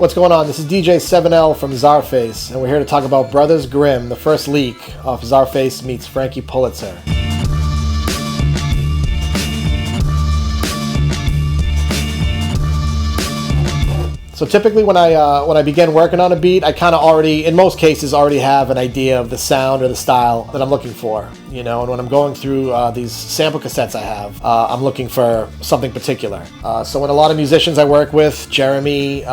What's going on? This is DJ 7L from Czarface, and we're here to talk about Brothers Grimm, the first leak off Czarface Meets Frankie Pulitzer. So typically when I begin working on a beat, I kind of already, in most cases, already have an idea of the sound or the style that I'm looking for, you know, and when I'm going through these sample cassettes I have, I'm looking for something particular. So when a lot of musicians I work with, Jeremy,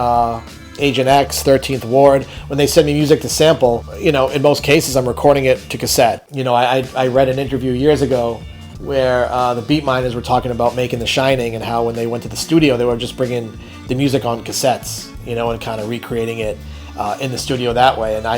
Agent X, 13th Ward, when they send me music to sample, you know, in most cases I'm recording it to cassette. You know, I read an interview years ago where the beat miners were talking about making The Shining and how when they went to the studio they were just bringing the music on cassettes, you know, and kind of recreating it in the studio that way. And I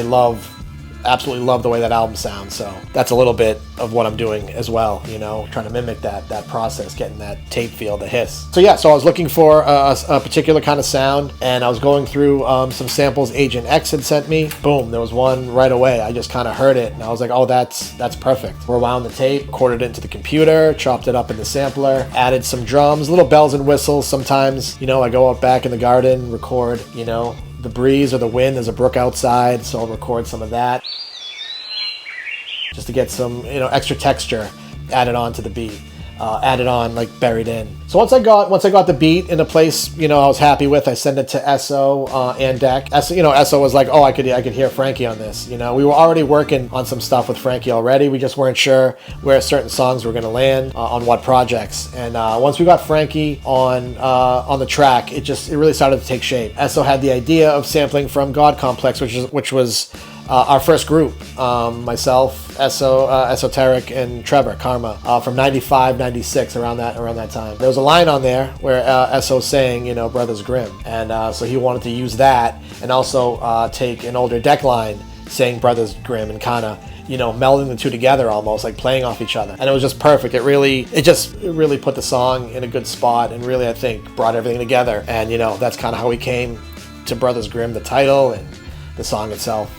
absolutely love the way that album sounds. So that's a little bit of what I'm doing as well, you know, trying to mimic that process, getting that tape feel, the hiss. So yeah, so I was looking for a particular kind of sound, and I was going through some samples Agent X had sent me. Boom, there was one right away. I just kind of heard it and I was like, oh, that's perfect. Rewound the tape, recorded it into the computer, chopped it up in the sampler, added some drums, little bells and whistles. Sometimes, you know, I go out back in the garden, record, you know, the breeze or the wind. There's a brook outside, so I'll record some of that just to get some, you know, extra texture added on to the beat, added on, like, buried in. So once I got the beat in a place, you know, I was happy with, I sent it to Esso and Deck. Esso was like, oh, I could hear Frankie on this. You know, we were already working on some stuff with Frankie already. We just weren't sure where certain songs were going to land on what projects. And once we got Frankie on the track, it really started to take shape. Esso had the idea of sampling from God Complex, which was our first group, myself, Esoteric, and Trevor Karma, from 95, 96, around that time. There was a line on there where Esso sang, you know, Brothers Grimm, and so he wanted to use that and also take an older Deck line saying Brothers Grimm and kind of, you know, melding the two together, almost like playing off each other. And it was just perfect. It really put the song in a good spot and really, I think, brought everything together. And, you know, that's kind of how we came to Brothers Grimm, the title and the song itself.